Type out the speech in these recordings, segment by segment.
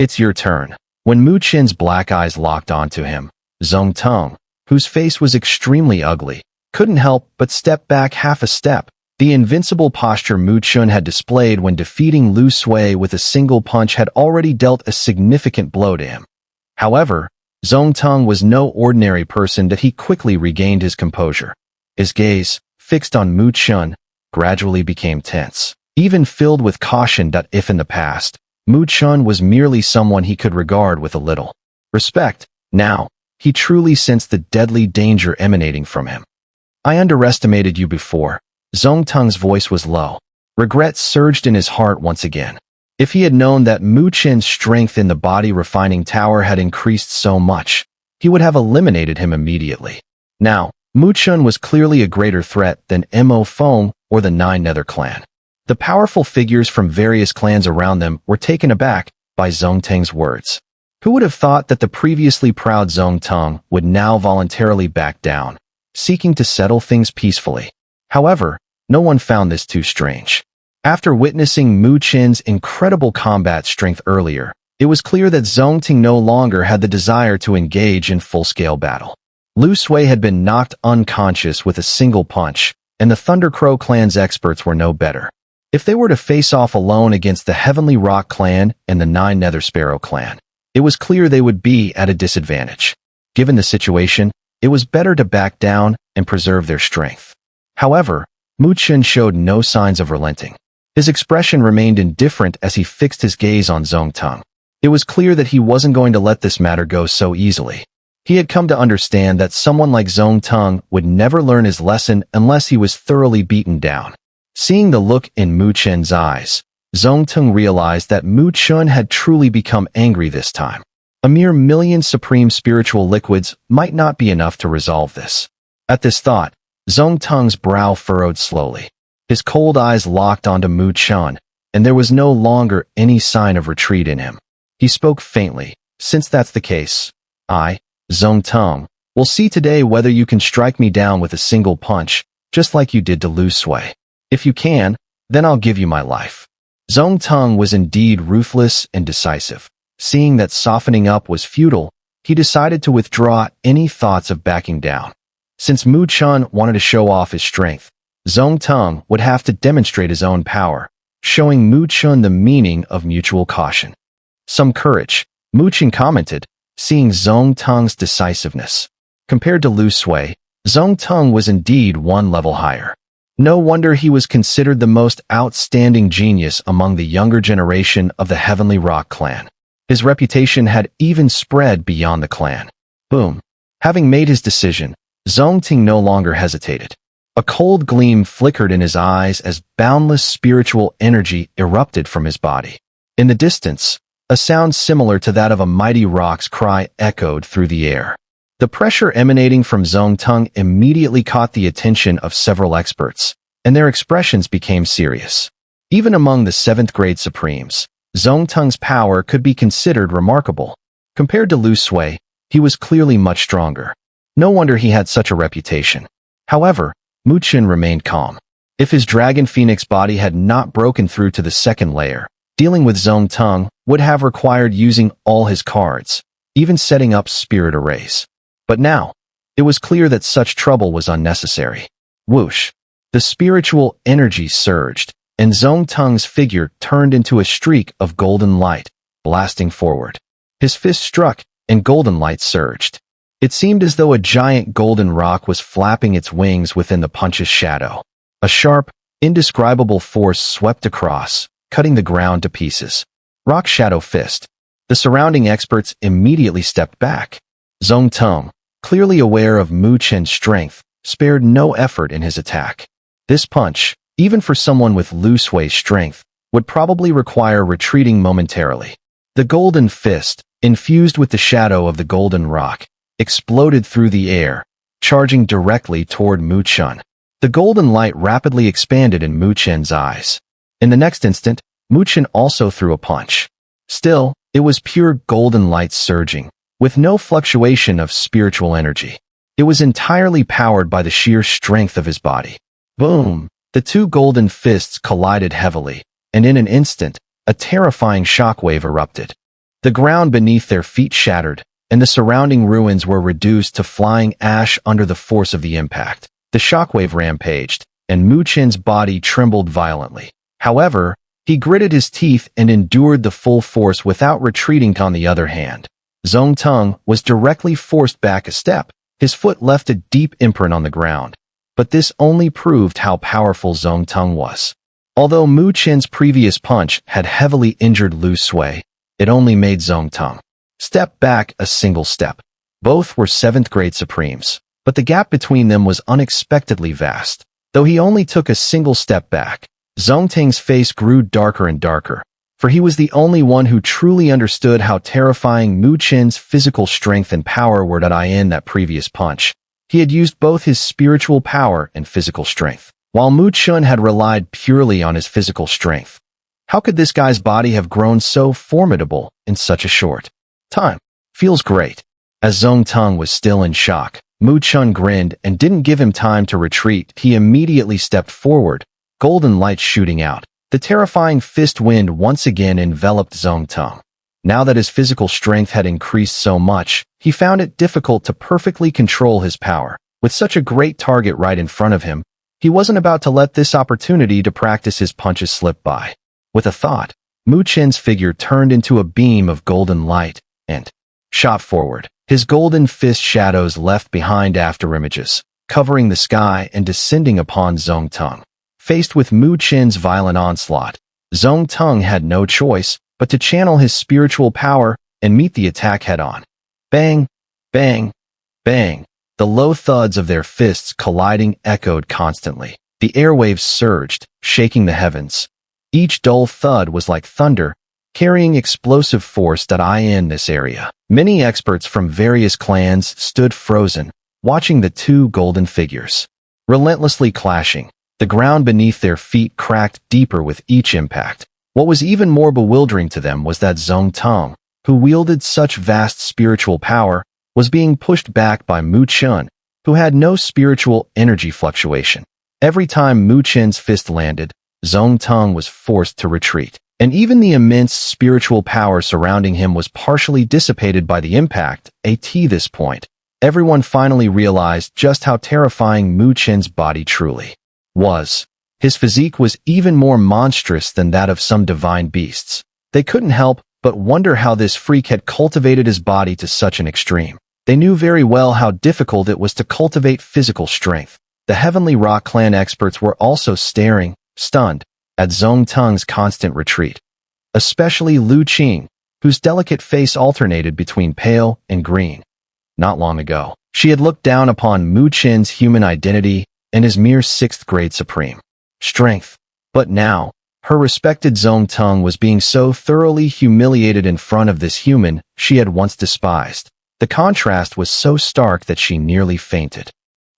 It's your turn." When Mu Chen's black eyes locked onto him, Zong Tong, whose face was extremely ugly, couldn't help but step back half a step. The invincible posture Mu Chen had displayed when defeating Lu Sui with a single punch had already dealt a significant blow to him. However, Zong Tong was no ordinary person that he quickly regained his composure. His gaze, fixed on Mu Chen, gradually became tense, even filled with caution that if in the past, Mu Chen was merely someone he could regard with a little respect, now, he truly sensed the deadly danger emanating from him. "I underestimated you before." Zong Tong's voice was low. Regret surged in his heart once again. If he had known that Mu Chen's strength in the body refining tower had increased so much, he would have eliminated him immediately. Now, Mu Chen was clearly a greater threat than Mo Feng or the Nine Nether clan. The powerful figures from various clans around them were taken aback by Zong Tong's words. Who would have thought that the previously proud Zong Tong would now voluntarily back down, seeking to settle things peacefully? However, no one found this too strange. After witnessing Mu Chen's incredible combat strength earlier, it was clear that Zong Tong no longer had the desire to engage in full-scale battle. Lu Sui had been knocked unconscious with a single punch, and the Thunder Crow clan's experts were no better. If they were to face off alone against the Heavenly Rock clan and the Nine Nether Sparrow clan, it was clear they would be at a disadvantage. Given the situation, it was better to back down and preserve their strength. However, Mu Chen showed no signs of relenting. His expression remained indifferent as he fixed his gaze on Zong Tong. It was clear that he wasn't going to let this matter go so easily. He had come to understand that someone like Zong Tong would never learn his lesson unless he was thoroughly beaten down. Seeing the look in Mu Chen's eyes, Zong Tong realized that Mu Chen had truly become angry this time. A mere million supreme spiritual liquids might not be enough to resolve this. At this thought, Zong Tong's brow furrowed slowly. His cold eyes locked onto Mu Chen, and there was no longer any sign of retreat in him. He spoke faintly, "Since that's the case, I, Zong Tong, will see today whether you can strike me down with a single punch, just like you did to Lu Sui. If you can, then I'll give you my life." Zong Tong was indeed ruthless and decisive. Seeing that softening up was futile, he decided to withdraw any thoughts of backing down. Since Mu Chen wanted to show off his strength, Zong Tong would have to demonstrate his own power, showing Mu Chen the meaning of mutual caution. "Some courage," Mu Chen commented, seeing Zong Tong's decisiveness. Compared to Lu Sui, Zong Tong was indeed one level higher. No wonder he was considered the most outstanding genius among the younger generation of the Heavenly Rock clan. His reputation had even spread beyond the clan. Boom. Having made his decision, Zong Tong no longer hesitated. A cold gleam flickered in his eyes as boundless spiritual energy erupted from his body. In the distance, a sound similar to that of a mighty rock's cry echoed through the air. The pressure emanating from Zong Tong immediately caught the attention of several experts, and their expressions became serious. Even among the 7th grade Supremes, Zong Tong's power could be considered remarkable. Compared to Lu Sui, he was clearly much stronger. No wonder he had such a reputation. However, Mu Chen remained calm. If his Dragon Phoenix body had not broken through to the 2nd layer, dealing with Zong Tong would have required using all his cards, even setting up spirit arrays. But now, it was clear that such trouble was unnecessary. Whoosh! The spiritual energy surged, and Zong Tong's figure turned into a streak of golden light, blasting forward. His fist struck, and golden light surged. It seemed as though a giant golden rock was flapping its wings within the punch's shadow. A sharp, indescribable force swept across, cutting the ground to pieces. Rock Shadow Fist. The surrounding experts immediately stepped back. Zong Tong, clearly aware of Mu Chen's strength, spared no effort in his attack. This punch, even for someone with Lu Sui's strength, would probably require retreating momentarily. The golden fist, infused with the shadow of the golden rock, exploded through the air, charging directly toward Mu Chen. The golden light rapidly expanded in Mu Chen's eyes. In the next instant, Mu Chen also threw a punch. Still, it was pure golden light surging, with no fluctuation of spiritual energy. It was entirely powered by the sheer strength of his body. Boom! The two golden fists collided heavily, and in an instant, a terrifying shockwave erupted. The ground beneath their feet shattered, and the surrounding ruins were reduced to flying ash under the force of the impact. The shockwave rampaged, and Mu Chen's body trembled violently. However, he gritted his teeth and endured the full force without retreating. On the other hand, Zong Tong was directly forced back a step. His foot left a deep imprint on the ground. But this only proved how powerful Zong Tong was. Although Mu Chen's previous punch had heavily injured Lu Sui, it only made Zong Tong step back a single step. Both were 7th grade Supremes, but the gap between them was unexpectedly vast. Though he only took a single step back, Zong Tong's face grew darker and darker, for he was the only one who truly understood how terrifying Mu Chen's physical strength and power were. In that previous punch, he had used both his spiritual power and physical strength, while Mu Chen had relied purely on his physical strength. How could this guy's body have grown so formidable in such a short time? Feels great. As Zong Tong was still in shock, Mu Chen grinned and didn't give him time to retreat. He immediately stepped forward, golden light shooting out. The terrifying fist wind once again enveloped Zong Tong. Now that his physical strength had increased so much, he found it difficult to perfectly control his power. With such a great target right in front of him, he wasn't about to let this opportunity to practice his punches slip by. With a thought, Mu Chen's figure turned into a beam of golden light and shot forward. His golden fist shadows left behind afterimages, covering the sky and descending upon Zong Tong. Faced with Mu Chen's violent onslaught, Zong Tong had no choice but to channel his spiritual power and meet the attack head-on. Bang, bang, bang. The low thuds of their fists colliding echoed constantly. The airwaves surged, shaking the heavens. Each dull thud was like thunder, carrying explosive force. In this area, many experts from various clans stood frozen, watching the two golden figures relentlessly clashing. The ground beneath their feet cracked deeper with each impact. What was even more bewildering to them was that Zong Tong, who wielded such vast spiritual power, was being pushed back by Mu Chen, who had no spiritual energy fluctuation. Every time Mu Chen's fist landed, Zong Tong was forced to retreat, and even the immense spiritual power surrounding him was partially dissipated by the impact. At this point, everyone finally realized just how terrifying Mu Chen's body truly was. His physique was even more monstrous than that of some divine beasts. They couldn't help but wonder how this freak had cultivated his body to such an extreme. They knew very well how difficult it was to cultivate physical strength. The Heavenly Rock clan experts were also staring, stunned, at Zong Tong's constant retreat. Especially Lu Qing, whose delicate face alternated between pale and green. Not long ago, she had looked down upon Mu Chen's human identity and his mere 6th grade supreme strength. But now, her respected Zong Tong was being so thoroughly humiliated in front of this human she had once despised. The contrast was so stark that she nearly fainted.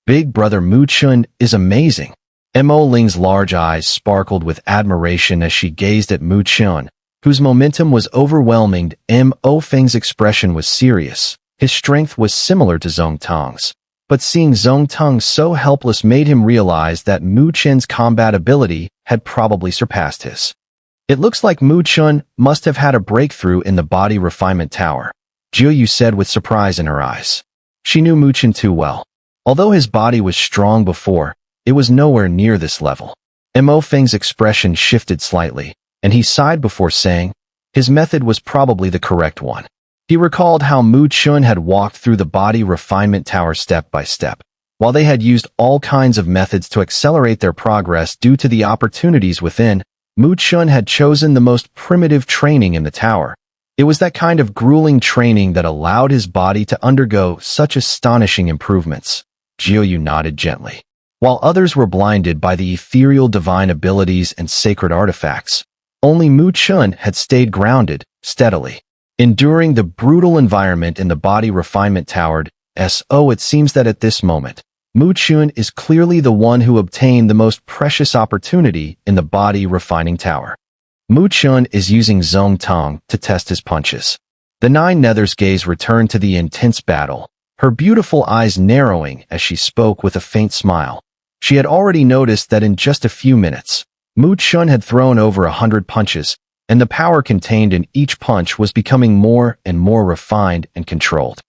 Big brother Mu Chen is amazing. Mo Ling's large eyes sparkled with admiration as she gazed at Mu Chen, whose momentum was overwhelming. Mo Feng's expression was serious. His strength was similar to Zong Tong's. But seeing Zong Tong so helpless made him realize that Mu Chen's combat ability had probably surpassed his. It looks like Mu Chen must have had a breakthrough in the body refinement tower, Jiu said with surprise in her eyes. She knew Mu Chen too well. Although his body was strong before, it was nowhere near this level. Mo Feng's expression shifted slightly, and he sighed before saying, his method was probably the correct one. He recalled how Mu Chen had walked through the body refinement tower step by step. While they had used all kinds of methods to accelerate their progress due to the opportunities within, Mu Chen had chosen the most primitive training in the tower. It was that kind of grueling training that allowed his body to undergo such astonishing improvements. Jiu nodded gently. While others were blinded by the ethereal divine abilities and sacred artifacts, only Mu Chen had stayed grounded, steadily. Enduring the brutal environment in the body refinement tower. It seems that at this moment, Mu Chen is clearly the one who obtained the most precious opportunity in the body refining tower. Mu Chen is using Zong Tong to test his punches. The Nine Nether's gaze returned to the intense battle, her beautiful eyes narrowing as she spoke with a faint smile. She had already noticed that in just a few minutes, Mu Chen had thrown over 100 punches, and the power contained in each punch was becoming more and more refined and controlled.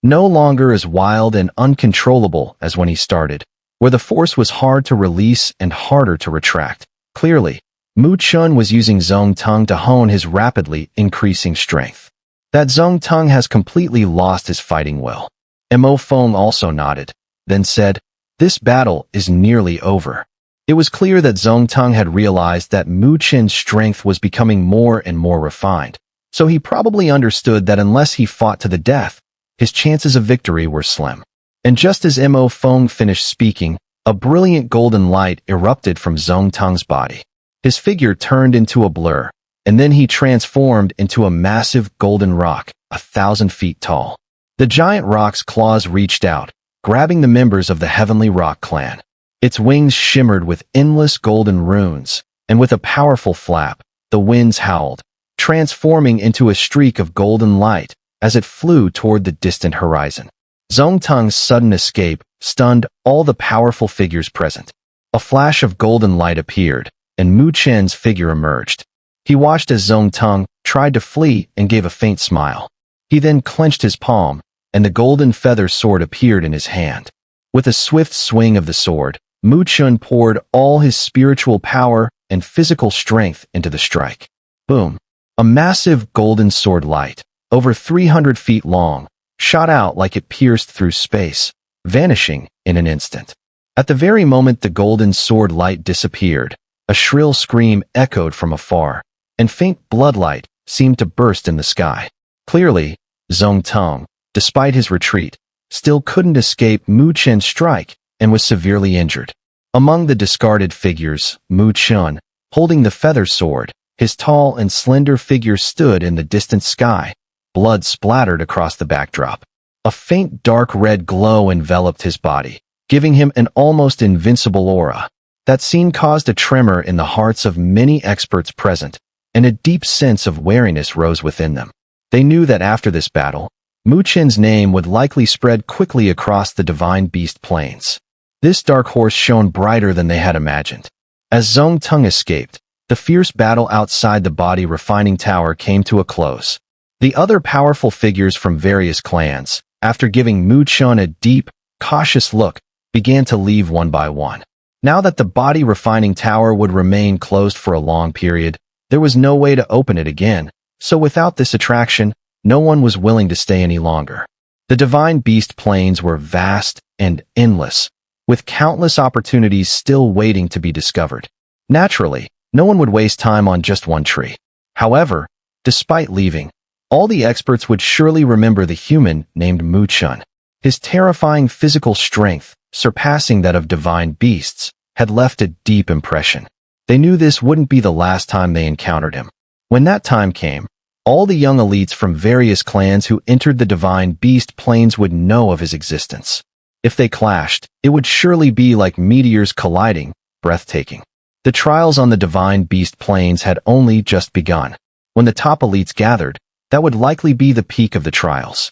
No longer as wild and uncontrollable as when he started, where the force was hard to release and harder to retract. Clearly, Mu Chen was using Zong Tong to hone his rapidly increasing strength. That Zong Tong has completely lost his fighting will. Mo Feng also nodded, then said, "This battle is nearly over." It was clear that Zong Tong had realized that Mu Chen's strength was becoming more and more refined, so he probably understood that unless he fought to the death, his chances of victory were slim. And just as Mo Feng finished speaking, a brilliant golden light erupted from Zong Tong's body. His figure turned into a blur, and then he transformed into a massive golden rock, 1,000 feet tall. The giant rock's claws reached out, grabbing the members of the Heavenly Rock clan. Its wings shimmered with endless golden runes, and with a powerful flap, the winds howled, transforming into a streak of golden light as it flew toward the distant horizon. Zong Tong's sudden escape stunned all the powerful figures present. A flash of golden light appeared, and Mu Chen's figure emerged. He watched as Zong Tong tried to flee and gave a faint smile. He then clenched his palm, and the golden feather sword appeared in his hand. With a swift swing of the sword, Mu Chen poured all his spiritual power and physical strength into the strike. Boom! A massive golden sword light, over 300 feet long, shot out like it pierced through space, vanishing in an instant. At the very moment the golden sword light disappeared, a shrill scream echoed from afar, and faint bloodlight seemed to burst in the sky. Clearly, Zong Tong, despite his retreat, still couldn't escape Mu Chen's strike and was severely injured. Among the discarded figures, Mu Chen, holding the feather sword, his tall and slender figure stood in the distant sky. Blood splattered across the backdrop. A faint dark red glow enveloped his body, giving him an almost invincible aura. That scene caused a tremor in the hearts of many experts present, and a deep sense of wariness rose within them. They knew that after this battle, Mu Chen's name would likely spread quickly across the divine beast plains. This dark horse shone brighter than they had imagined. As Zong Tong escaped, the fierce battle outside the body refining tower came to a close. The other powerful figures from various clans, after giving Mu Chen a deep, cautious look, began to leave one by one. Now that the body refining tower would remain closed for a long period, there was no way to open it again, so without this attraction, no one was willing to stay any longer. The divine beast plains were vast and endless, with countless opportunities still waiting to be discovered. Naturally, no one would waste time on just one tree. However, despite leaving, all the experts would surely remember the human named Mu Chen. His terrifying physical strength, surpassing that of divine beasts, had left a deep impression. They knew this wouldn't be the last time they encountered him. When that time came, all the young elites from various clans who entered the divine beast plains would know of his existence. If they clashed, it would surely be like meteors colliding, breathtaking. The trials on the divine beast plains had only just begun. When the top elites gathered, that would likely be the peak of the trials.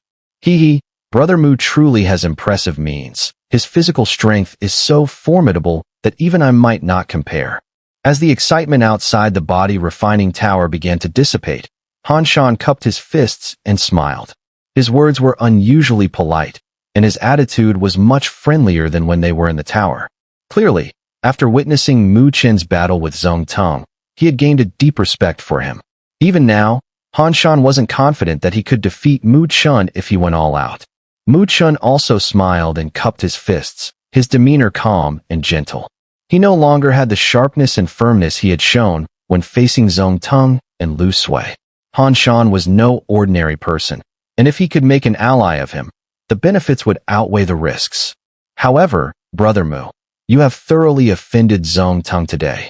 Brother Mu truly has impressive means. His physical strength is so formidable that even I might not compare. As the excitement outside the body refining tower began to dissipate, Han Shan cupped his fists and smiled. His words were unusually polite, and his attitude was much friendlier than when they were in the tower. Clearly, after witnessing Mu Chen's battle with Zong Tong, he had gained a deep respect for him. Even now, Han Shan wasn't confident that he could defeat Mu Chen if he went all out. Mu Chen also smiled and cupped his fists, his demeanor calm and gentle. He no longer had the sharpness and firmness he had shown when facing Zong Tong and Lu Sui. Han Shan was no ordinary person, and if he could make an ally of him, the benefits would outweigh the risks. However, Brother Mu, you have thoroughly offended Zong Tong today.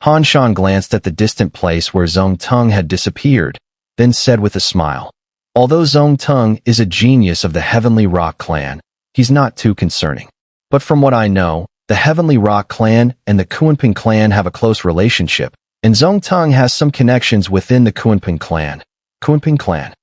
Han Shan glanced at the distant place where Zong Tong had disappeared, then said with a smile, "Although Zong Tong is a genius of the Heavenly Rock clan, he's not too concerning. But from what I know, the Heavenly Rock clan and the Cultivating clan have a close relationship, and Zong Tong has some connections within the Cultivating clan. Cultivating clan."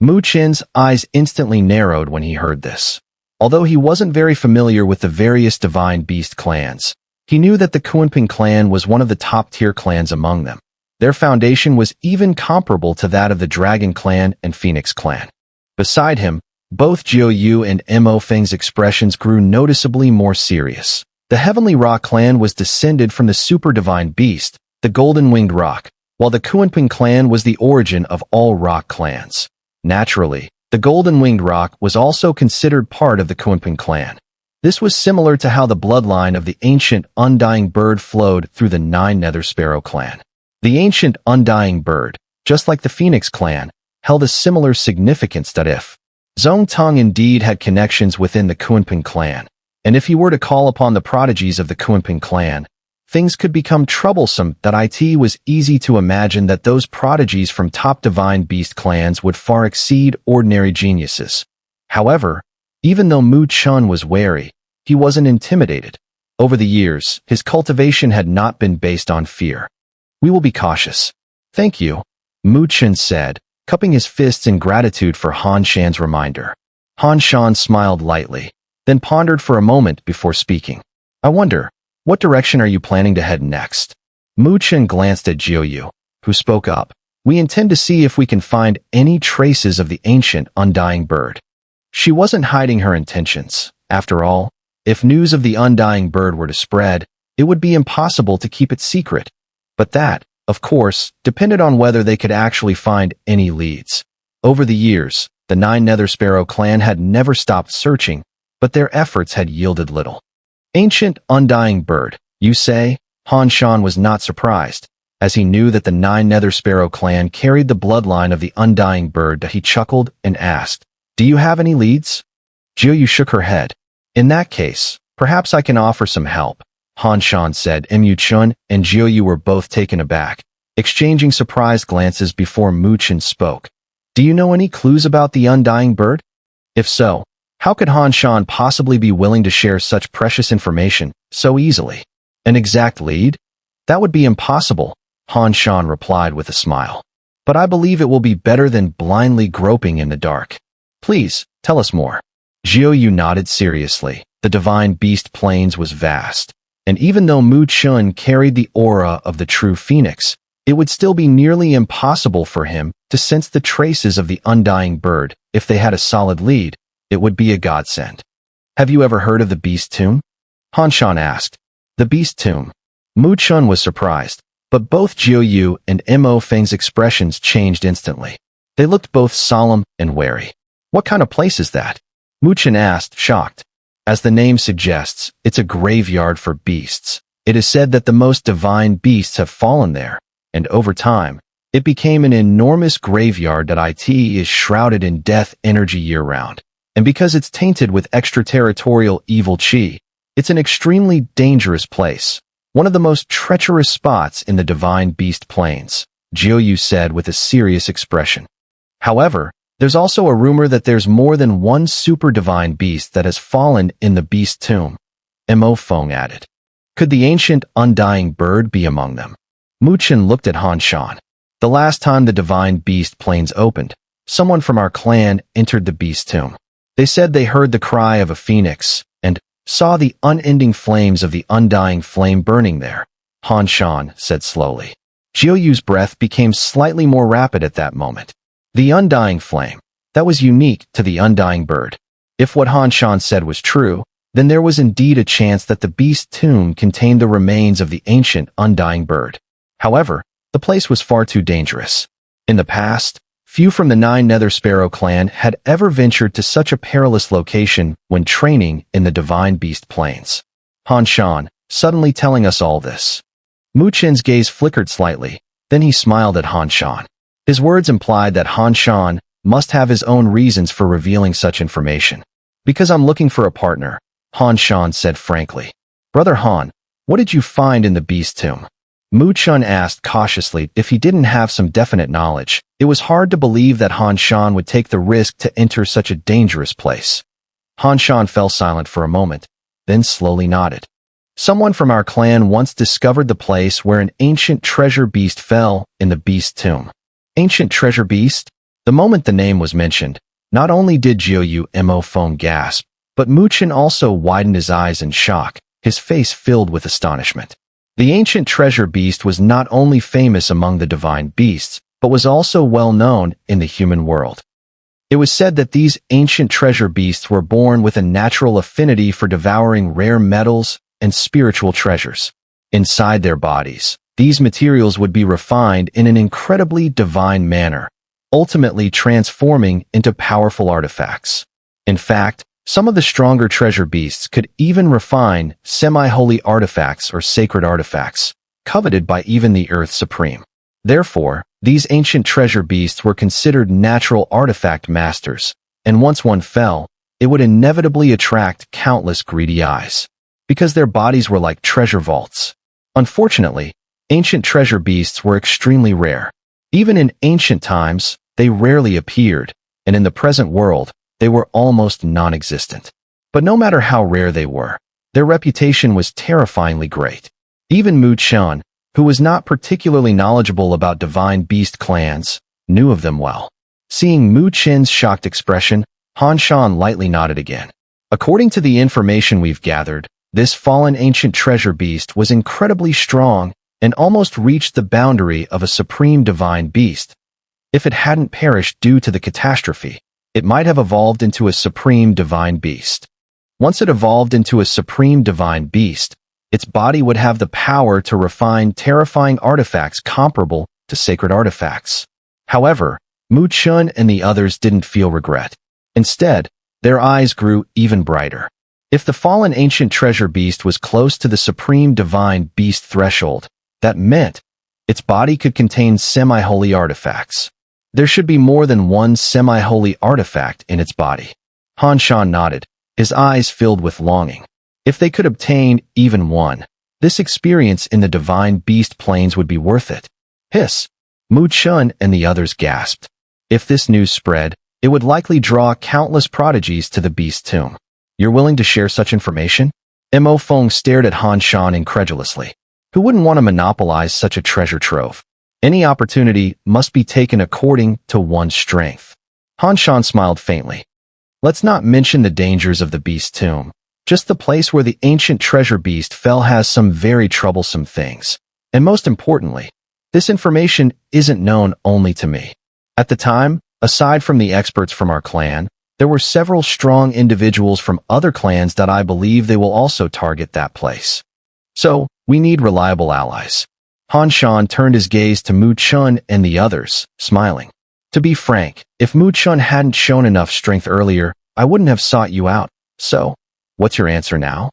Mu Chen's eyes instantly narrowed when he heard this. Although he wasn't very familiar with the various divine beast clans, he knew that the Xun'er clan was one of the top-tier clans among them. Their foundation was even comparable to that of the Dragon Clan and Phoenix Clan. Beside him, both Jiu Yu and Mo Feng's expressions grew noticeably more serious. The Heavenly Rock Clan was descended from the Super Divine Beast, the Golden Winged Rock, while the Cultivating clan was the origin of all rock clans. Naturally, the Golden Winged Rock was also considered part of the Cultivating clan. This was similar to how the bloodline of the ancient Undying Bird flowed through the Nine Nether Sparrow clan. The ancient Undying Bird, just like the Phoenix clan, held a similar significance that if Zong Tong indeed had connections within the Cultivating clan, and if he were to call upon the prodigies of the Cultivating clan, things could become troublesome. That it was easy to imagine that those prodigies from top divine beast clans would far exceed ordinary geniuses. However, even though Mu Chen was wary, he wasn't intimidated. Over the years, his cultivation had not been based on fear. We will be cautious. Thank you, Mu Chen said, cupping his fists in gratitude for Han Shan's reminder. Han Shan smiled lightly, then pondered for a moment before speaking. I wonder, what direction are you planning to head next? Mu Chen glanced at Jiu Yu, who spoke up. We intend to see if we can find any traces of the ancient Undying Bird. She wasn't hiding her intentions. After all, if news of the Undying Bird were to spread, it would be impossible to keep it secret. But that, of course, depended on whether they could actually find any leads. Over the years, the Nine Nether Sparrow clan had never stopped searching, but their efforts had yielded little. Ancient Undying Bird, you say? Han Shan was not surprised, as he knew that the Nine Nether Sparrow clan carried the bloodline of the Undying Bird. He chuckled and asked, do you have any leads? Jiu Yu shook her head. In that case, perhaps I can offer some help, Han Shan said. Mu Chen and Jiu Yu were both taken aback, exchanging surprised glances before Mu Chen spoke. Do you know any clues about the Undying Bird? If so, how could Han Shan possibly be willing to share such precious information so easily? An exact lead? That would be impossible, Han Shan replied with a smile. But I believe it will be better than blindly groping in the dark. Please, tell us more. Jiu Yu nodded seriously. The Divine Beast Plains was vast, and even though Mu Chen carried the aura of the true Phoenix, it would still be nearly impossible for him to sense the traces of the Undying Bird. If they had a solid lead, it would be a godsend. Have you ever heard of the Beast Tomb? Han Shan asked. The Beast Tomb. Mu Chen was surprised, but both Jiu Yu and Mo Feng's expressions changed instantly. They looked both solemn and wary. What kind of place is that? Mu Chen asked, shocked. As the name suggests, it's a graveyard for beasts. It is said that the most divine beasts have fallen there, and over time, it became an enormous graveyard that is shrouded in death energy year-round. And because it's tainted with extraterritorial evil chi, it's an extremely dangerous place. One of the most treacherous spots in the Divine Beast Plains, Jiu Yu said with a serious expression. However, there's also a rumor that there's more than one super divine beast that has fallen in the Beast Tomb, Mo Feng added. Could the ancient Undying Bird be among them? Mu Chen looked at Han Shan. The last time the Divine Beast Plains opened, someone from our clan entered the Beast Tomb. They said they heard the cry of a phoenix and saw the unending flames of the Undying Flame burning there, Han Shan said slowly. Jiu Yu's breath became slightly more rapid at that moment. The Undying Flame. That was unique to the Undying Bird. If what Han Shan said was true, then there was indeed a chance that the Beast Tomb contained the remains of the ancient Undying Bird. However, the place was far too dangerous. In the past, few from the Nine Nether Sparrow clan had ever ventured to such a perilous location when training in the Divine Beast Plains. Han Shan, suddenly telling us all this. Mu Chen's gaze flickered slightly, then he smiled at Han Shan. His words implied that Han Shan must have his own reasons for revealing such information. Because I'm looking for a partner, Han Shan said frankly. Brother Han, what did you find in the Beast Tomb? Mu Chen asked cautiously. If he didn't have some definite knowledge, it was hard to believe that Han Shan would take the risk to enter such a dangerous place. Han Shan fell silent for a moment, then slowly nodded. Someone from our clan once discovered the place where an ancient treasure beast fell in the Beast Tomb. Ancient treasure beast? The moment the name was mentioned, not only did Jiu Yu Mo Feng gasp, but Mu Chen also widened his eyes in shock, his face filled with astonishment. The ancient treasure beast was not only famous among the divine beasts, but was also well known in the human world. It was said that these ancient treasure beasts were born with a natural affinity for devouring rare metals and spiritual treasures. Inside their bodies, these materials would be refined in an incredibly divine manner, ultimately transforming into powerful artifacts. In fact, some of the stronger treasure beasts could even refine semi-holy artifacts or sacred artifacts, coveted by even the Earth Supreme. Therefore, these ancient treasure beasts were considered natural artifact masters, and once one fell, it would inevitably attract countless greedy eyes, because their bodies were like treasure vaults. Unfortunately, ancient treasure beasts were extremely rare. Even in ancient times, they rarely appeared, and in the present world, they were almost non-existent. But no matter how rare they were, their reputation was terrifyingly great. Even Mu Chen, who was not particularly knowledgeable about divine beast clans, knew of them well. Seeing Mu Chen's shocked expression, Han Shan lightly nodded again. According to the information we've gathered, this fallen ancient treasure beast was incredibly strong and almost reached the boundary of a supreme divine beast. If it hadn't perished due to the catastrophe, it might have evolved into a supreme divine beast. Once it evolved into a supreme divine beast, its body would have the power to refine terrifying artifacts comparable to sacred artifacts. However, Mu Chen and the others didn't feel regret. Instead, their eyes grew even brighter. If the fallen ancient treasure beast was close to the supreme divine beast threshold, that meant its body could contain semi-holy artifacts. There should be more than one semi-holy artifact in its body. Han Shan nodded, his eyes filled with longing. If they could obtain even one, this experience in the divine beast plains would be worth it. Hiss! Mu Chen and the others gasped. If this news spread, it would likely draw countless prodigies to the beast tomb. You're willing to share such information? Mo Feng stared at Han Shan incredulously. Who wouldn't want to monopolize such a treasure trove? Any opportunity must be taken according to one's strength. Han Shan smiled faintly. Let's not mention the dangers of the beast tomb. Just the place where the ancient treasure beast fell has some very troublesome things. And most importantly, this information isn't known only to me. At the time, aside from the experts from our clan, there were several strong individuals from other clans that I believe they will also target that place. So, we need reliable allies. Han Shan turned his gaze to Mu Chen and the others, smiling. To be frank, if Mu Chen hadn't shown enough strength earlier, I wouldn't have sought you out. So, what's your answer now?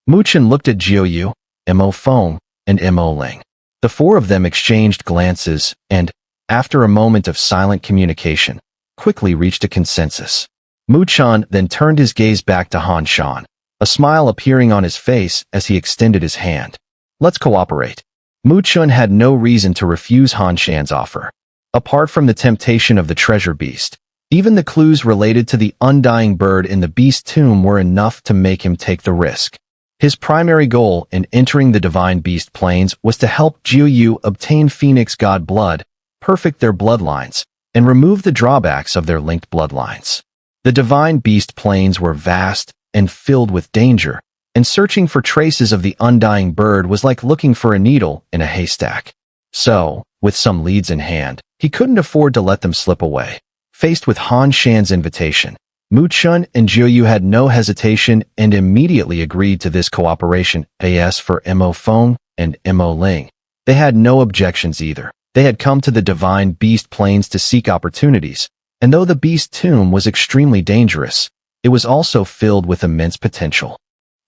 Mu Chen looked at Jiu Yu, Mo Feng, and Mo Ling. The four of them exchanged glances and, after a moment of silent communication, quickly reached a consensus. Mu Chen then turned his gaze back to Han Shan, a smile appearing on his face as he extended his hand. Let's cooperate. Mu Chen had no reason to refuse Han Shan's offer. Apart from the temptation of the treasure beast, even the clues related to the undying bird in the beast tomb were enough to make him take the risk. His primary goal in entering the divine beast plains was to help Jiu Yu obtain phoenix god blood, perfect their bloodlines, and remove the drawbacks of their linked bloodlines. The divine beast plains were vast and filled with danger, and searching for traces of the undying bird was like looking for a needle in a haystack. So, with some leads in hand, he couldn't afford to let them slip away. Faced with Han Shan's invitation, Mu Chen and Jiu Yu had no hesitation and immediately agreed to this cooperation. As for Mo Feng and Mo Ling, they had no objections either. They had come to the divine beast plains to seek opportunities, and though the beast tomb was extremely dangerous, it was also filled with immense potential.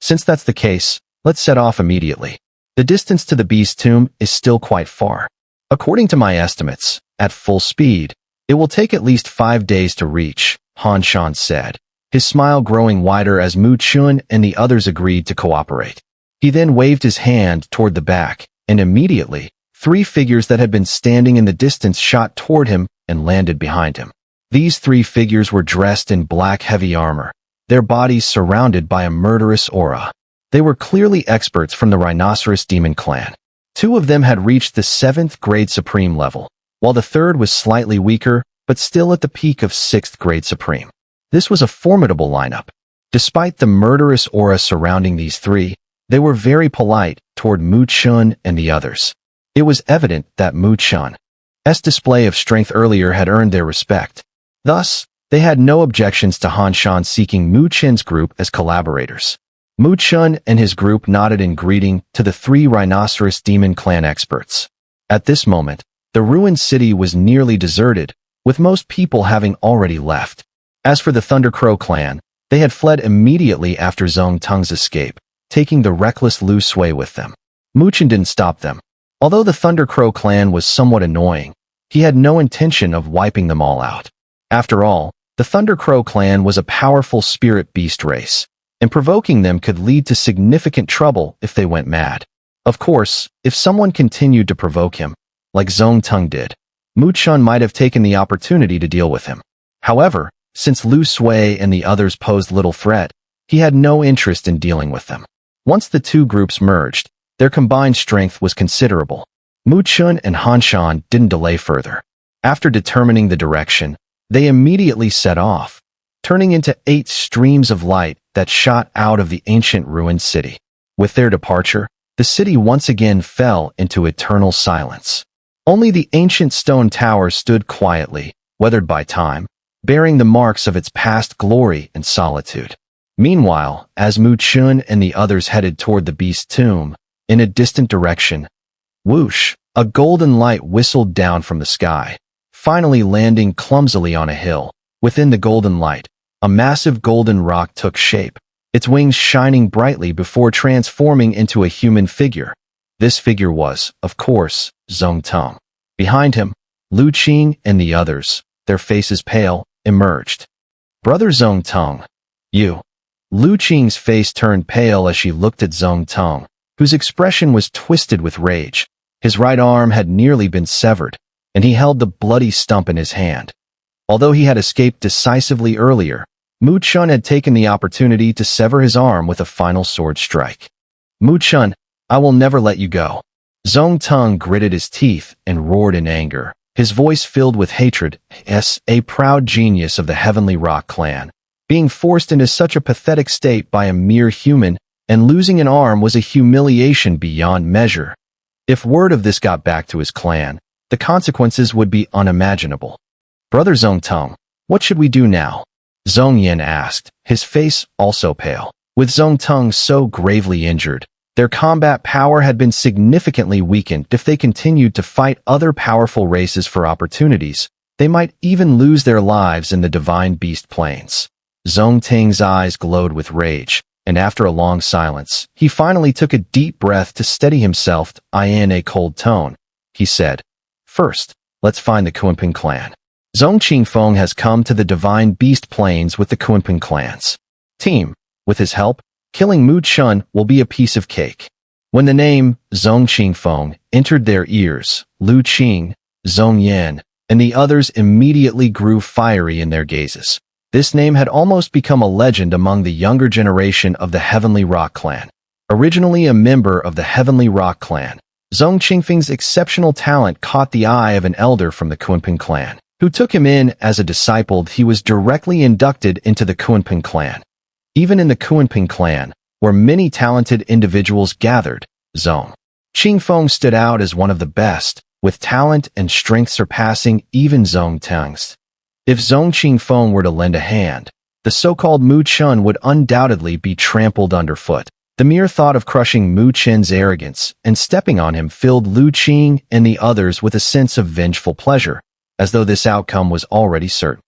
Since that's the case, let's set off immediately. The distance to the beast tomb is still quite far. According to my estimates, at full speed, it will take at least 5 days to reach, Han Shan said, his smile growing wider as Mu Chen and the others agreed to cooperate. He then waved his hand toward the back, and immediately, 3 figures that had been standing in the distance shot toward him and landed behind him. These 3 figures were dressed in black heavy armor, their bodies surrounded by a murderous aura. They were clearly experts from the Rhinoceros Demon clan. 2 of them had reached the 7th grade Supreme level, while the 3rd was slightly weaker, but still at the peak of 6th grade Supreme. This was a formidable lineup. Despite the murderous aura surrounding these 3, they were very polite, toward Mu Chen and the others. It was evident that Mu Chen's display of strength earlier had earned their respect. Thus, they had no objections to Han Shan seeking Mu Chen's group as collaborators. Mu Chen and his group nodded in greeting to the 3 Rhinoceros Demon Clan experts. At this moment, the ruined city was nearly deserted, with most people having already left. As for the Thundercrow clan, they had fled immediately after Zong Tong's escape, taking the reckless Lu Sui with them. Mu Chen didn't stop them. Although the Thundercrow clan was somewhat annoying, he had no intention of wiping them all out. After all, the Thundercrow clan was a powerful spirit beast race, and provoking them could lead to significant trouble if they went mad. Of course, if someone continued to provoke him, like Zong Tong did, Mu Chen might have taken the opportunity to deal with him. However, since Lu Sui and the others posed little threat, he had no interest in dealing with them. Once the 2 groups merged, their combined strength was considerable. Mu Chen and Han Shan didn't delay further. After determining the direction, they immediately set off, turning into 8 streams of light that shot out of the ancient ruined city. With their departure, the city once again fell into eternal silence. Only the ancient stone tower stood quietly, weathered by time, bearing the marks of its past glory and solitude. Meanwhile, as Mu Chen and the others headed toward the beast's tomb, in a distant direction, whoosh, a golden light whistled down from the sky, finally landing clumsily on a hill. Within the golden light, a massive golden rock took shape, its wings shining brightly before transforming into a human figure. This figure was, of course, Zong Tong. Behind him, Lu Qing and the others, their faces pale, emerged. "Brother Zong Tong, you." Lu Qing's face turned pale as she looked at Zong Tong, whose expression was twisted with rage. His right arm had nearly been severed, and he held the bloody stump in his hand. Although he had escaped decisively earlier, Mu Chen had taken the opportunity to sever his arm with a final sword strike. "Mu Chen, I will never let you go." Zong Tong gritted his teeth and roared in anger, his voice filled with hatred. A proud genius of the Heavenly Rock clan, being forced into such a pathetic state by a mere human, and losing an arm was a humiliation beyond measure. If word of this got back to his clan, the consequences would be unimaginable. "Brother Zong Tong, what should we do now?" Zong Yan asked, his face also pale. With Zong Tong so gravely injured, their combat power had been significantly weakened. If they continued to fight other powerful races for opportunities, they might even lose their lives in the divine beast plains. Zong Ting's eyes glowed with rage, and after a long silence, he finally took a deep breath to steady himself. In a cold tone, he said, "First, let's find the Cultivating clan. Zong Qingfeng has come to the divine beast plains with the Cultivating clan's team. With his help, killing Mu Chen will be a piece of cake." When the name Zong Qingfeng entered their ears, Lu Qing, Zong Yan, and the others immediately grew fiery in their gazes. This name had almost become a legend among the younger generation of the Heavenly Rock clan. Originally a member of the Heavenly Rock clan, Zong Qingfeng's exceptional talent caught the eye of an elder from the Cultivating clan, who took him in as a disciple. He was directly inducted into the Cultivating clan. Even in the Cultivating clan, where many talented individuals gathered, Zong Qingfeng stood out as one of the best, with talent and strength surpassing even Zong Tong's. If Zong Qingfeng were to lend a hand, the so-called Mu Chen would undoubtedly be trampled underfoot. The mere thought of crushing Mu Chen's arrogance and stepping on him filled Lu Qing and the others with a sense of vengeful pleasure, as though this outcome was already certain.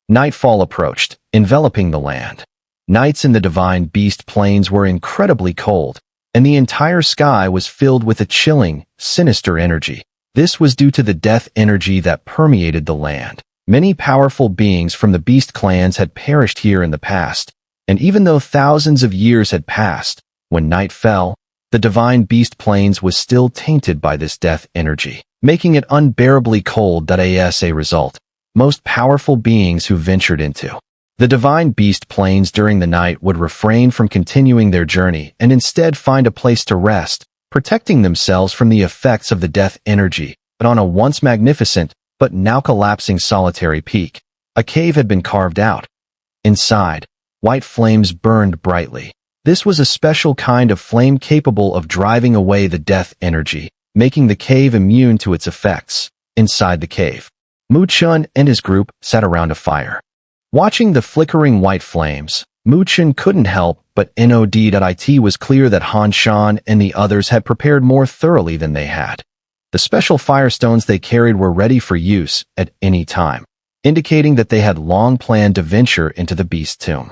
Nightfall approached, enveloping the land. Nights in the divine beast plains were incredibly cold, and the entire sky was filled with a chilling, sinister energy. This was due to the death energy that permeated the land. Many powerful beings from the beast clans had perished here in the past, and even though thousands of years had passed, when night fell, the divine beast plains was still tainted by this death energy, making it unbearably cold. As a result, most powerful beings who ventured into the divine beast plains during the night would refrain from continuing their journey and instead find a place to rest, protecting themselves from the effects of the death energy. But on a once magnificent, but now collapsing solitary peak, a cave had been carved out. Inside, white flames burned brightly, This was a special kind of flame capable of driving away the death energy, making the cave immune to its effects. Inside the cave, Mu Chen and his group sat around a fire. Watching the flickering white flames, Mu Chen couldn't help but nod that it was clear that Han Shan and the others had prepared more thoroughly than they had. The special firestones they carried were ready for use at any time, indicating that they had long planned to venture into the Beast Tomb.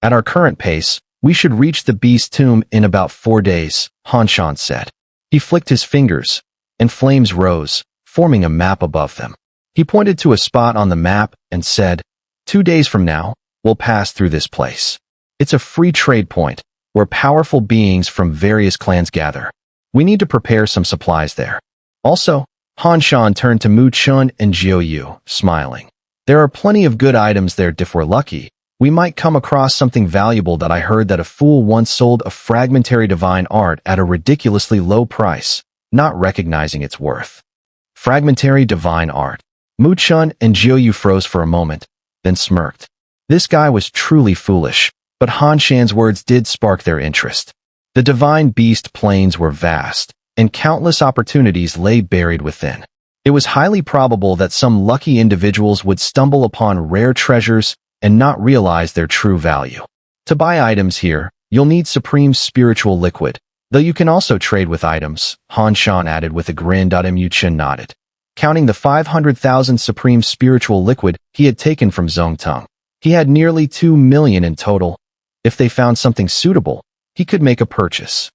At our current pace, we should reach the Beast Tomb in about 4 days, Han Shan said. He flicked his fingers, and flames rose, forming a map above them. He pointed to a spot on the map and said, 2 days from now, we'll pass through this place. It's a free trade point, where powerful beings from various clans gather. We need to prepare some supplies there. Also, Han Shan turned to Mu Chen and Jiu Yu, smiling. There are plenty of good items there if we're lucky. We might come across something valuable that I heard that a fool once sold a fragmentary divine art at a ridiculously low price, not recognizing its worth. Fragmentary divine art. Mu Chen and Jiu Yu froze for a moment, then smirked. This guy was truly foolish, but Han Shan's words did spark their interest. The divine beast plains were vast, and countless opportunities lay buried within. It was highly probable that some lucky individuals would stumble upon rare treasures and not realize their true value. To buy items here, you'll need supreme spiritual liquid, though you can also trade with items, Han Shan added with a grin. Mu Chen nodded, counting the 500,000 supreme spiritual liquid he had taken from Zong Tong. He had nearly 2 million in total. If they found something suitable, he could make a purchase.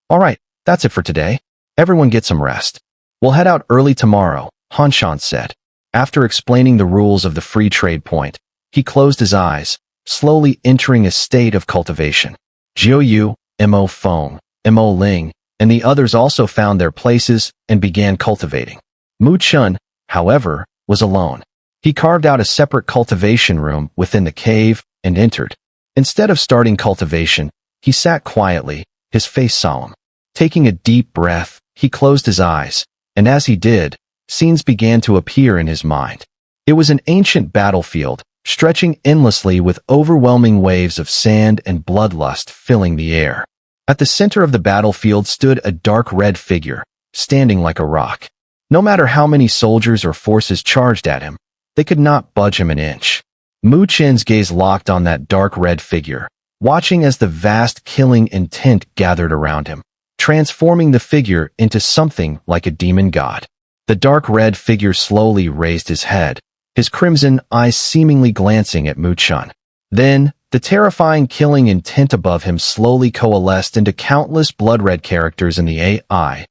All right, that's it for today. Everyone get some rest. We'll head out early tomorrow, Han Shan said. After explaining the rules of the free trade point, he closed his eyes, slowly entering a state of cultivation. Jiu Yu, Mo Feng, Mo Ling, and the others also found their places and began cultivating. Mu Chen, however, was alone. He carved out a separate cultivation room within the cave and entered. Instead of starting cultivation, he sat quietly, his face solemn. Taking a deep breath, he closed his eyes, and as he did, scenes began to appear in his mind. It was an ancient battlefield, stretching endlessly with overwhelming waves of sand and bloodlust filling the air. At the center of the battlefield stood a dark red figure, standing like a rock. No matter how many soldiers or forces charged at him, they could not budge him an inch. Mu Chen's gaze locked on that dark red figure, watching as the vast killing intent gathered around him, transforming the figure into something like a demon god. The dark red figure slowly raised his head, his crimson eyes seemingly glancing at Mu Chen. Then, the terrifying killing intent above him slowly coalesced into countless blood-red characters in the AI.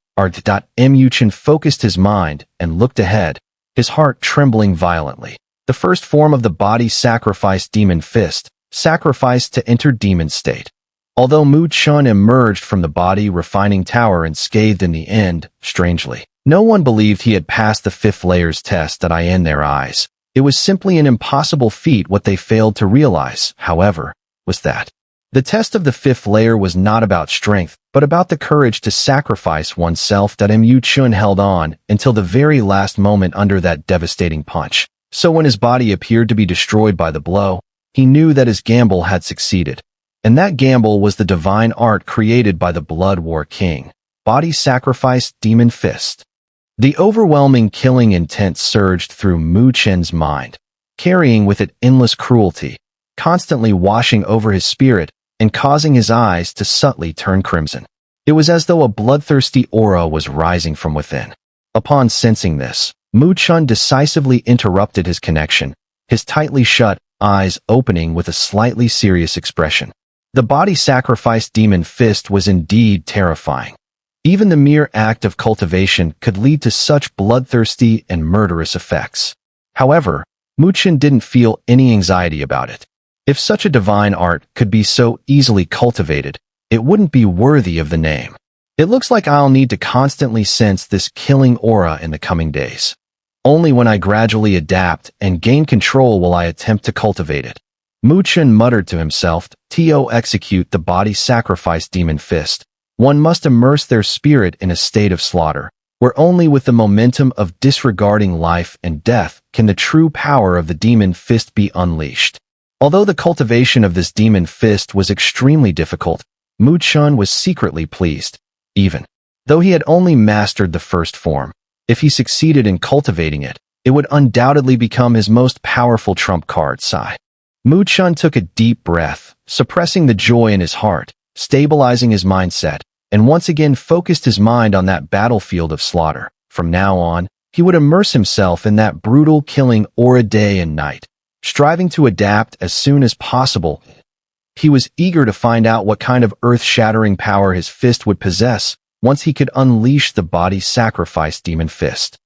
Mu Chen focused his mind and looked ahead, his heart trembling violently. The first form of the body sacrificed demon fist, sacrificed to enter demon state. Although Mu Chen emerged from the body refining tower unscathed in the end, strangely, no one believed he had passed the 5th layer's test in their eyes. It was simply an impossible feat. What they failed to realize, however, was that the test of the 5th layer was not about strength, but about the courage to sacrifice oneself. Mu Chen held on until the very last moment under that devastating punch. So when his body appeared to be destroyed by the blow, he knew that his gamble had succeeded. And that gamble was the divine art created by the Blood War King. Body sacrifice, demon fist. The overwhelming killing intent surged through Mu Chen's mind, carrying with it endless cruelty, constantly washing over his spirit and causing his eyes to subtly turn crimson. It was as though a bloodthirsty aura was rising from within. Upon sensing this, Mu Chen decisively interrupted his connection, his tightly shut eyes opening with a slightly serious expression. The body sacrifice demon fist was indeed terrifying. Even the mere act of cultivation could lead to such bloodthirsty and murderous effects. However, Mu Chen didn't feel any anxiety about it. If such a divine art could be so easily cultivated, it wouldn't be worthy of the name. It looks like I'll need to constantly sense this killing aura in the coming days. Only when I gradually adapt and gain control will I attempt to cultivate it. Mu Chen muttered to himself, to execute the body sacrifice demon fist. One must immerse their spirit in a state of slaughter, where only with the momentum of disregarding life and death can the true power of the demon fist be unleashed. Although the cultivation of this demon fist was extremely difficult, Mu Chen was secretly pleased. Even though he had only mastered the first form, if he succeeded in cultivating it, it would undoubtedly become his most powerful trump card. Sigh. Mu Chen took a deep breath, suppressing the joy in his heart, stabilizing his mindset, and once again focused his mind on that battlefield of slaughter. From now on, he would immerse himself in that brutal killing aura day and night, striving to adapt as soon as possible. He was eager to find out what kind of earth-shattering power his fist would possess once he could unleash the body sacrifice demon fist.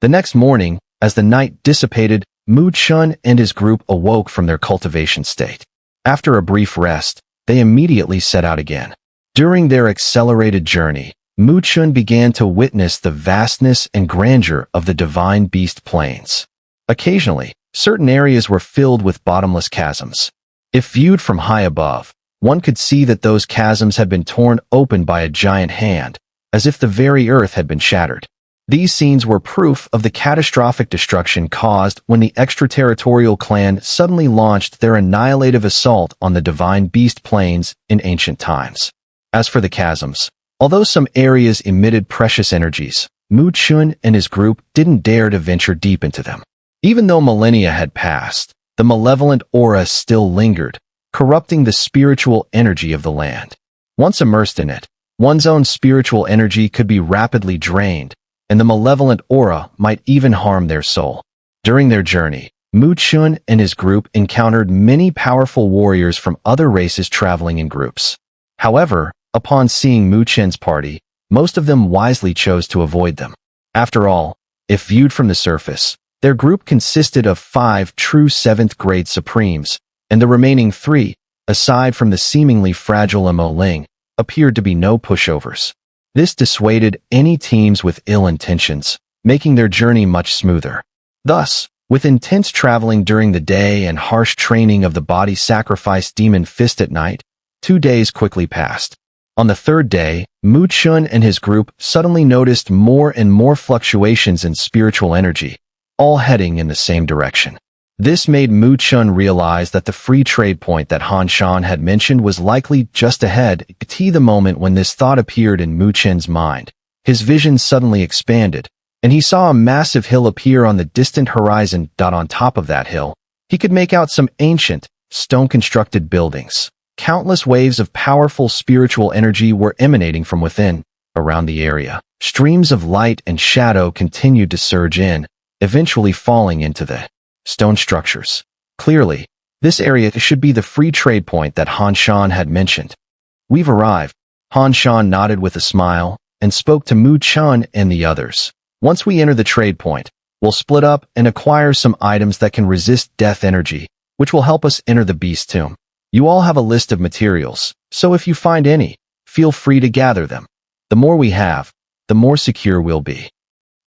The next morning, as the night dissipated, Mu Chen and his group awoke from their cultivation state. After a brief rest, they immediately set out again. During their accelerated journey, Mu Chen began to witness the vastness and grandeur of the divine beast plains. Occasionally, certain areas were filled with bottomless chasms. If viewed from high above, one could see that those chasms had been torn open by a giant hand, as if the very earth had been shattered. These scenes were proof of the catastrophic destruction caused when the extraterritorial clan suddenly launched their annihilative assault on the divine beast plains in ancient times. As for the chasms, although some areas emitted precious energies, Mu Chen and his group didn't dare to venture deep into them. Even though millennia had passed, the malevolent aura still lingered, corrupting the spiritual energy of the land. Once immersed in it, one's own spiritual energy could be rapidly drained, and the malevolent aura might even harm their soul. During their journey, Mu Chen and his group encountered many powerful warriors from other races traveling in groups. However, upon seeing Mu Chen's party, most of them wisely chose to avoid them. After all, if viewed from the surface, their group consisted of 5 true 7th-grade Supremes, and the remaining 3, aside from the seemingly fragile Mo Ling, appeared to be no pushovers. This dissuaded any teams with ill intentions, making their journey much smoother. Thus, with intense traveling during the day and harsh training of the body sacrifice demon fist at night, 2 days quickly passed. On the 3rd day, Mu Chen and his group suddenly noticed more and more fluctuations in spiritual energy, all heading in the same direction. This made Mu Chen realize that the free trade point that Han Shan had mentioned was likely just ahead. The moment when this thought appeared in Mu Chen's mind, his vision suddenly expanded, and he saw a massive hill appear on the distant horizon. On top of that hill, he could make out some ancient, stone-constructed buildings. Countless waves of powerful spiritual energy were emanating from within. Around the area, streams of light and shadow continued to surge in, eventually falling into the stone structures. Clearly, this area should be the free trade point that Han Shan had mentioned. We've arrived. Han Shan nodded with a smile and spoke to Mu Chen and the others. Once we enter the trade point, we'll split up and acquire some items that can resist death energy, which will help us enter the beast tomb. You all have a list of materials, so if you find any, feel free to gather them. The more we have, the more secure we'll be.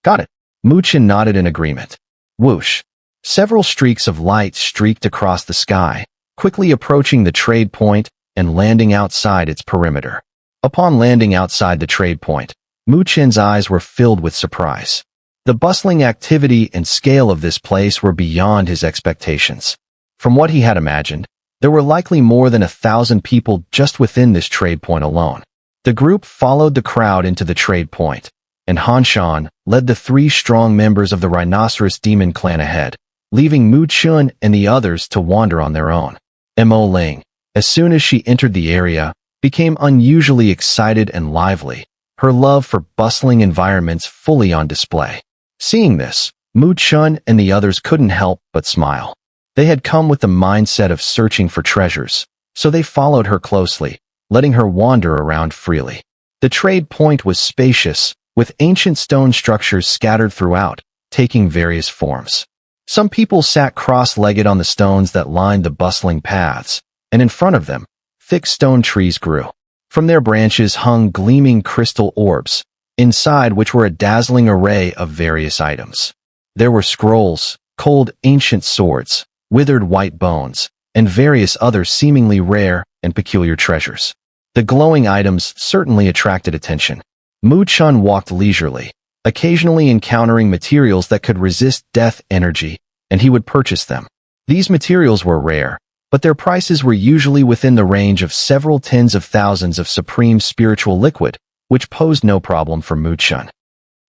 Got it. Mu Chen nodded in agreement. Whoosh. Several streaks of light streaked across the sky, quickly approaching the trade point and landing outside its perimeter. Upon landing outside the trade point, Mu Chen's eyes were filled with surprise. The bustling activity and scale of this place were beyond his expectations. From what he had imagined, there were likely more than 1,000 people just within this trade point alone. The group followed the crowd into the trade point, and Han Shan led the 3 strong members of the Rhinoceros Demon clan ahead, leaving Mu Chen and the others to wander on their own. Mo Ling, as soon as she entered the area, became unusually excited and lively, her love for bustling environments fully on display. Seeing this, Mu Chen and the others couldn't help but smile. They had come with the mindset of searching for treasures, so they followed her closely, letting her wander around freely. The trade point was spacious, with ancient stone structures scattered throughout, taking various forms. Some people sat cross-legged on the stones that lined the bustling paths, and in front of them, thick stone trees grew. From their branches hung gleaming crystal orbs, inside which were a dazzling array of various items. There were scrolls, cold ancient swords, withered white bones, and various other seemingly rare and peculiar treasures. The glowing items certainly attracted attention. Mu Chen walked leisurely, occasionally encountering materials that could resist death energy, and he would purchase them. These materials were rare, but their prices were usually within the range of several tens of thousands of supreme spiritual liquid, which posed no problem for Chen.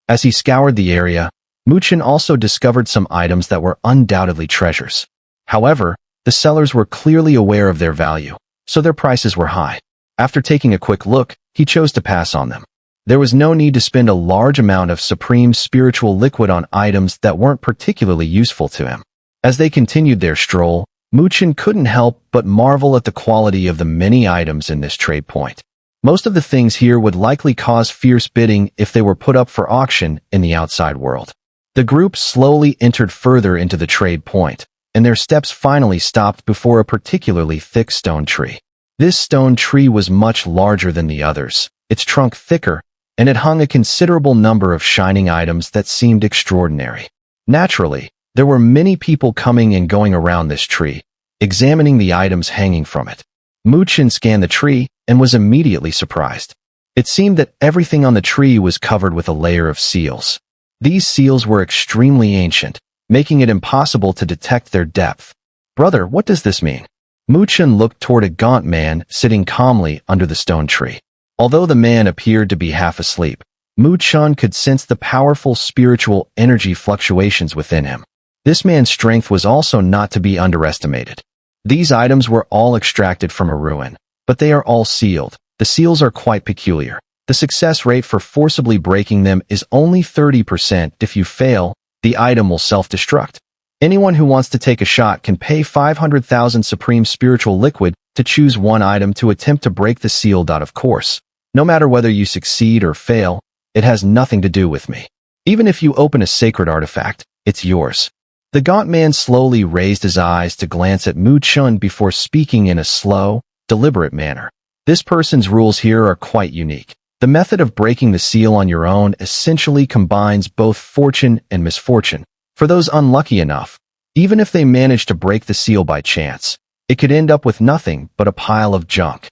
As he scoured the area, Chen also discovered some items that were undoubtedly treasures. However, the sellers were clearly aware of their value, so their prices were high. After taking a quick look, he chose to pass on them. There was no need to spend a large amount of supreme spiritual liquid on items that weren't particularly useful to him. As they continued their stroll, Chen couldn't help but marvel at the quality of the many items in this trade point. Most of the things here would likely cause fierce bidding if they were put up for auction in the outside world. The group slowly entered further into the trade point, and their steps finally stopped before a particularly thick stone tree. This stone tree was much larger than the others, its trunk thicker, and it hung a considerable number of shining items that seemed extraordinary. Naturally, there were many people coming and going around this tree, examining the items hanging from it. Chen scanned the tree and was immediately surprised. It seemed that everything on the tree was covered with a layer of seals. These seals were extremely ancient, making it impossible to detect their depth. "Brother, what does this mean?" Chen looked toward a gaunt man sitting calmly under the stone tree. Although the man appeared to be half asleep, Chen could sense the powerful spiritual energy fluctuations within him. This man's strength was also not to be underestimated. These items were all extracted from a ruin, but they are all sealed. The seals are quite peculiar. The success rate for forcibly breaking them is only 30%. If you fail, the item will self-destruct. Anyone who wants to take a shot can pay 500,000 supreme spiritual liquid to choose one item to attempt to break the seal. Of course, no matter whether you succeed or fail, it has nothing to do with me. Even if you open a sacred artifact, it's yours. The gaunt man slowly raised his eyes to glance at Chen before speaking in a slow, deliberate manner. This person's rules here are quite unique. The method of breaking the seal on your own essentially combines both fortune and misfortune. For those unlucky enough, even if they manage to break the seal by chance, it could end up with nothing but a pile of junk.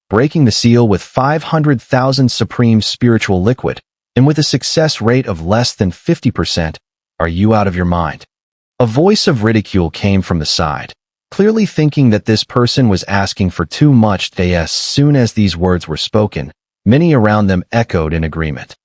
Breaking the seal with 500,000 supreme spiritual liquid, and with a success rate of less than 50%, are you out of your mind? A voice of ridicule came from the side, clearly thinking that this person was asking for too much. As soon as these words were spoken, many around them echoed in agreement.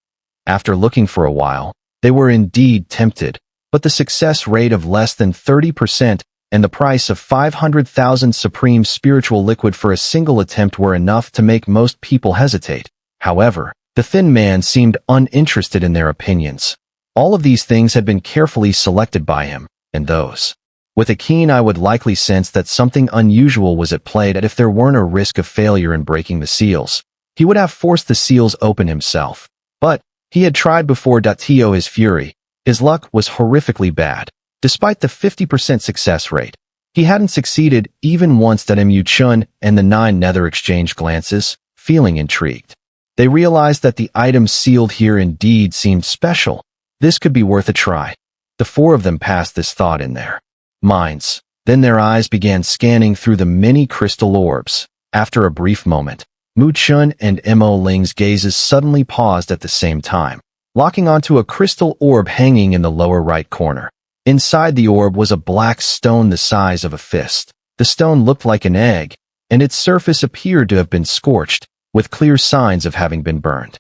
After looking for a while, they were indeed tempted, but the success rate of less than 30% and the price of 500,000 supreme spiritual liquid for a single attempt were enough to make most people hesitate. However, the thin man seemed uninterested in their opinions. All of these things had been carefully selected by him, and those with a keen eye would likely sense that something unusual was at play. That if there weren't a risk of failure in breaking the seals, he would have forced the seals open himself. But he had tried before. To his fury, his luck was horrifically bad. Despite the 50% success rate, he hadn't succeeded even once. Chen and the 9 Nether exchanged glances, feeling intrigued. They realized that the items sealed here indeed seemed special. This could be worth a try. The 4 of them passed this thought in their minds. Then their eyes began scanning through the many crystal orbs. After a brief moment, Chen and Mo Ling's gazes suddenly paused at the same time, locking onto a crystal orb hanging in the lower right corner. Inside the orb was a black stone the size of a fist. The stone looked like an egg, and its surface appeared to have been scorched, with clear signs of having been burned.